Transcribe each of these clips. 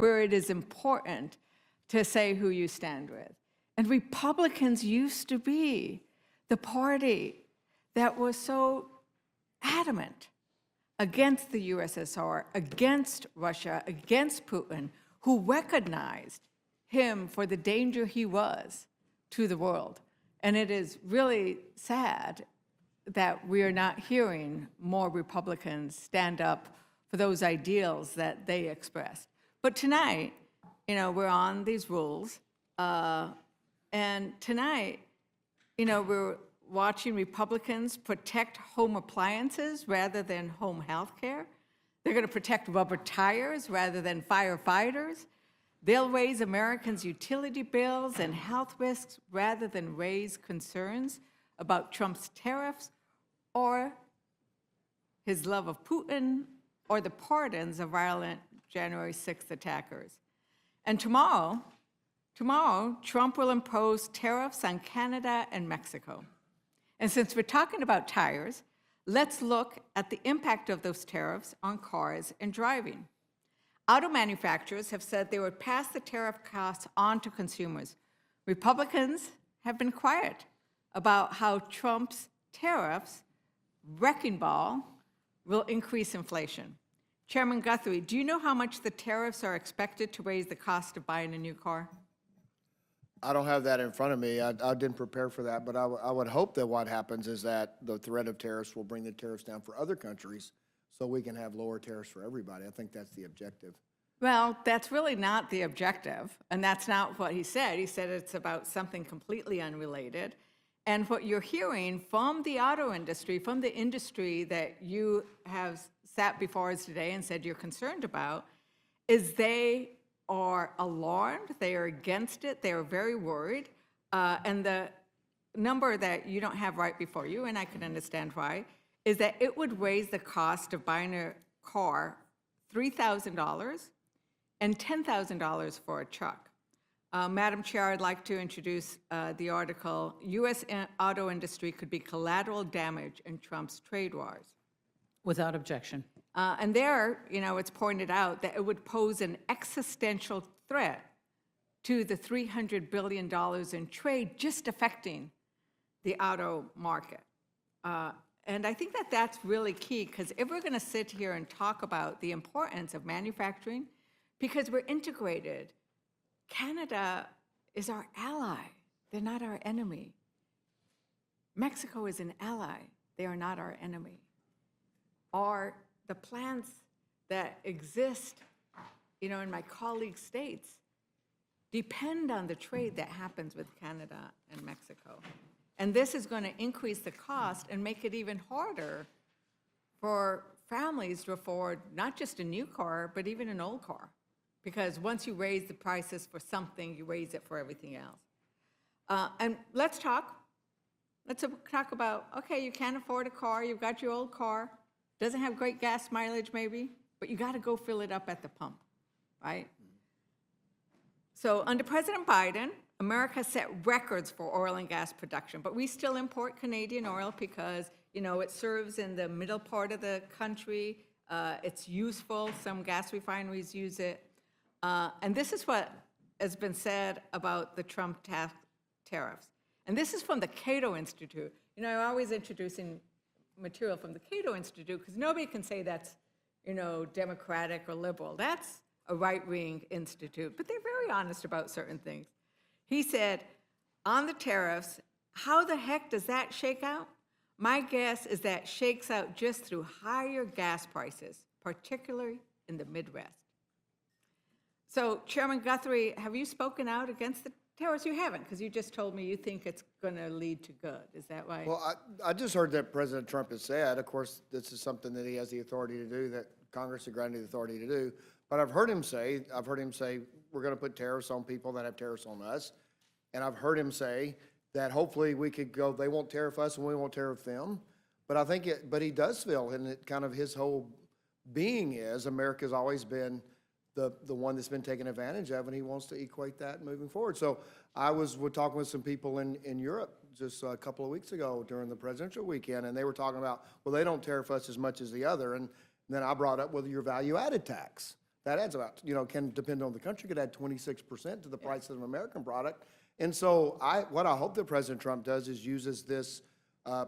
where it is important to say who you stand with. And Republicans used to be the party that was so adamant against the USSR, against Russia, against Putin, who recognized him for the danger he was to the world. And it is really sad that we are not hearing more Republicans stand up for those ideals that they expressed. But tonight, we're on these rules, and tonight, we're watching Republicans protect home appliances rather than home health care. They're going to protect rubber tires rather than firefighters. They'll raise Americans' utility bills and health risks rather than raise concerns about Trump's tariffs or his love of Putin or the pardons of violent January 6th attackers. And tomorrow, Trump will impose tariffs on Canada and Mexico. And since we're talking about tires, let's look at the impact of those tariffs on cars and driving. Auto manufacturers have said they would pass the tariff costs on to consumers. Republicans have been quiet about how Trump's tariffs, wrecking ball, will increase inflation. Chairman Guthrie, do you know how much the tariffs are expected to raise the cost of buying a new car? I don't have that in front of me. I didn't prepare for that, but I would hope that what happens is that the threat of tariffs will bring the tariffs down for other countries so we can have lower tariffs for everybody. I think that's the objective. Well, that's really not the objective, and that's not what he said. He said it's about something completely unrelated. And what you're hearing from the auto industry, from the industry that you have sat before us today and said you're concerned about, is they are alarmed, they are against it, they are very worried, and the number that you don't have right before you, and I can understand why, is that it would raise the cost of buying a car $3,000 and $10,000 for a truck. Madam Chair, I'd like to introduce the article, U.S. Auto Industry Could Be Collateral Damage in Trump's Trade Wars. Without objection. And there, it's pointed out that it would pose an existential threat to the $300 billion in trade just affecting the auto market. And I think that that's really key, because if we're going to sit here and talk about the importance of manufacturing, because we're integrated, Canada is our ally. They're not our enemy. Mexico is an ally. They are not our enemy. Are the plants that exist, in my colleague states depend on the trade that happens with Canada and Mexico. And this is going to increase the cost and make it even harder for families to afford not just a new car, but even an old car. Because once you raise the prices for something, you raise it for everything else. And let's talk about, okay, you can't afford a car, you've got your old car, doesn't have great gas mileage maybe, but you got to go fill it up at the pump, right? So under President Biden, America set records for oil and gas production, but we still import Canadian oil because, it serves in the middle part of the country. It's useful. Some gas refineries use it. And this is what has been said about the Trump tariffs. And this is from the Cato Institute. I'm always introducing material from the Cato Institute because nobody can say that's, Democratic or liberal. That's a right-wing institute, but they're very honest about certain things. He said, on the tariffs, how the heck does that shake out? My guess is that shakes out just through higher gas prices, particularly in the Midwest. So, Chairman Guthrie, have you spoken out against the tariffs? You haven't, because you just told me you think it's going to lead to good. Is that right? Well, I just heard that President Trump has said, of course, this is something that he has the authority to do, that Congress has granted the authority to do. But I've heard him say, we're going to put tariffs on people that have tariffs on us. And I've heard him say that hopefully we could go, they won't tariff us and we won't tariff them. But I think but he does feel, and it kind of his whole being is, America's always been the one that's been taken advantage of, and he wants to equate that moving forward. So we're talking with some people in Europe just a couple of weeks ago during the presidential weekend, and they were talking about, well, they don't tariff us as much as the other. And then I brought up, well, your value-added tax. that adds about, can depend on the country, could add 26% to the price of an American product. And so what I hope that President Trump does is uses this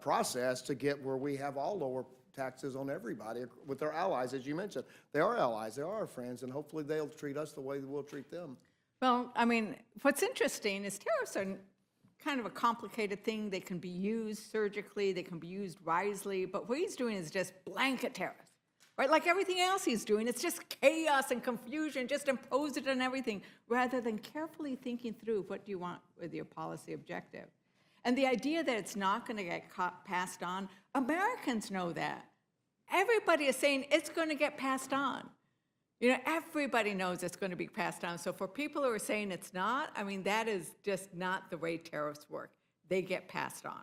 process to get where we have all lower taxes on everybody with our allies, as you mentioned. They are allies, they are our friends, and hopefully they'll treat us the way that we'll treat them. Well, I mean, what's interesting is tariffs are kind of a complicated thing. They can be used surgically, they can be used wisely, but what he's doing is just blanket tariffs, right? Like everything else he's doing, it's just chaos and confusion, just impose it on everything, rather than carefully thinking through what do you want with your policy objective. And the idea that it's not going to get passed on, Americans know that. Everybody is saying it's going to get passed on. Everybody knows it's going to be passed on. So for people who are saying it's not, I mean, that is just not the way tariffs work. They get passed on.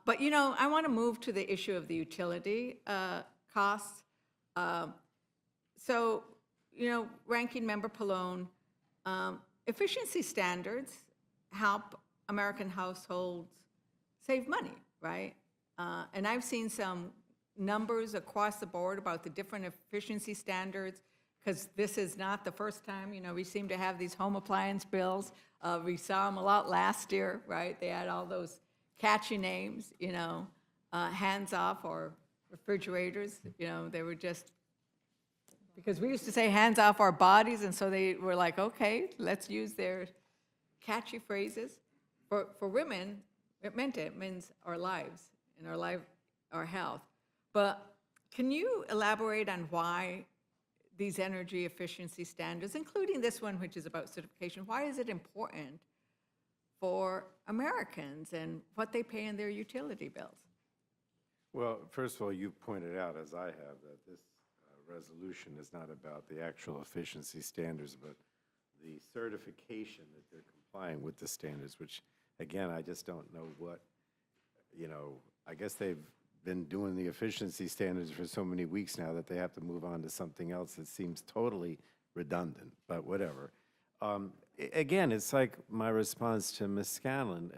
But, I want to move to the issue of the utility costs. So, Ranking Member Pallone, efficiency standards help American households save money, right? And I've seen some numbers across the board about the different efficiency standards, because this is not the first time, we seem to have these home appliance bills. We saw them a lot last year, right? They had all those catchy names, hands off or refrigerators, they were just, because we used to say hands off our bodies, and so they were like, okay, let's use their catchy phrases. For women, it means our lives and our health. But can you elaborate on why these energy efficiency standards, including this one, which is about certification, why is it important for Americans and what they pay in their utility bills? Well, first of all, you pointed out, as I have, that this resolution is not about the actual efficiency standards, but the certification that they're complying with the standards, which, again, I just don't know what, I guess they've been doing the efficiency standards for so many weeks now that they have to move on to something else that seems totally redundant, but whatever. Again, it's like my response to Ms. Scanlon.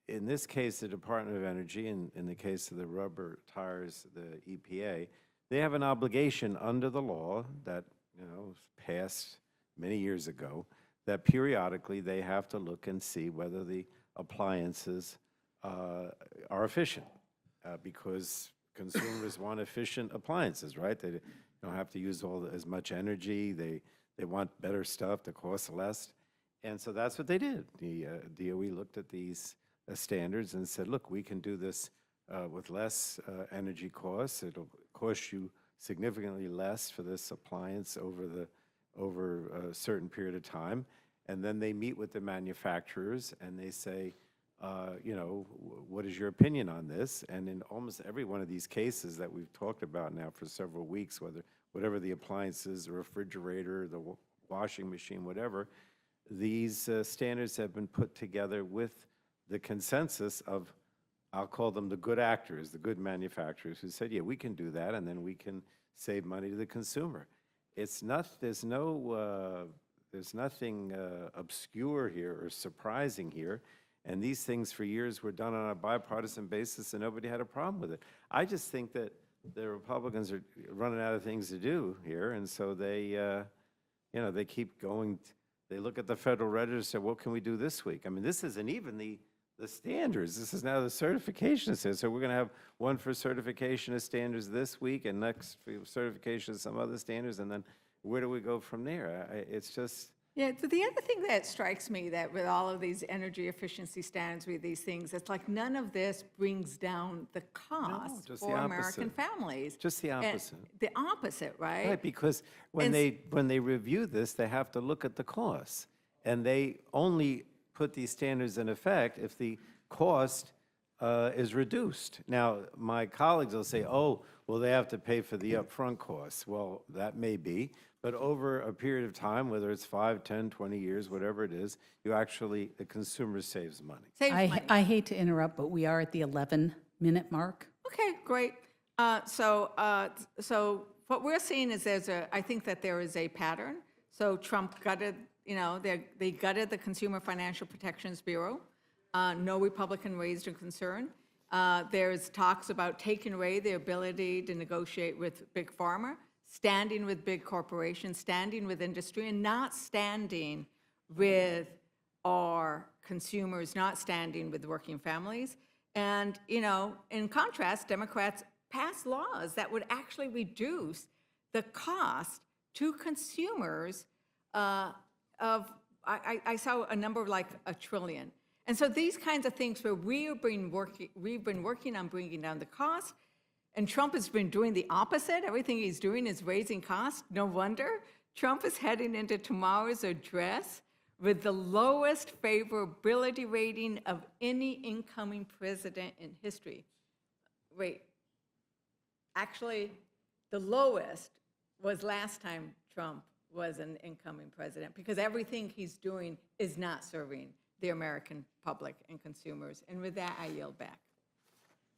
In this case, the Department of Energy, in the case of the rubber tires, the EPA, they have an obligation under the law that was passed many years ago, that periodically they have to look and see whether the appliances are efficient. Because consumers want efficient appliances, right? They don't have to use as much energy. They want better stuff that costs less. And so that's what they did. The DOE looked at these standards and said, look, we can do this with less energy costs. It'll cost you significantly less for this appliance over a certain period of time. And then they meet with the manufacturers and they say, what is your opinion on this? And in almost every one of these cases that we've talked about now for several weeks, whatever the appliances, the refrigerator, the washing machine, whatever, these standards have been put together with the consensus of, I'll call them the good actors, the good manufacturers who said, yeah, we can do that, and then we can save money to the consumer. There's nothing obscure here or surprising here. And these things for years were done on a bipartisan basis and nobody had a problem with it. I just think that the Republicans are running out of things to do here, and so they keep going. They look at the Federal Register and say, what can we do this week? I mean, this isn't even the standards. This is now the certification standards. So we're going to have one for certification of standards this week and next for certification of some other standards, and then where do we go from there? It's just... Yeah, so the other thing that strikes me that with all of these energy efficiency standards, with these things, it's like none of this brings down the cost for American families. Just the opposite. The opposite, right? Right, because when they review this, they have to look at the costs. And they only put these standards in effect if the cost is reduced. Now, my colleagues will say, oh, well, they have to pay for the upfront costs. Well, that may be. But over a period of time, whether it's 5, 10, 20 years, whatever it is, the consumer saves money. I hate to interrupt, but we are at the 11-minute mark. Okay, great. So what we're seeing is I think that there is a pattern. So Trump gutted, they gutted the Consumer Financial Protections Bureau. No Republican raised a concern. There's talks about taking away the ability to negotiate with Big Pharma. standing with big corporations, standing with industry, and not standing with our consumers, not standing with working families. And, you know, in contrast, Democrats passed laws that would actually reduce the cost to consumers of, I saw a number like $1 trillion. And so these kinds of things where we've been working on bringing down the cost, and Trump has been doing the opposite. Everything he's doing is raising costs. No wonder Trump is heading into tomorrow's address with the lowest favorability rating of any incoming president in history. Wait, actually, the lowest was last time Trump was an incoming president, because everything he's doing is not serving the American public and consumers. And with that, I yield back.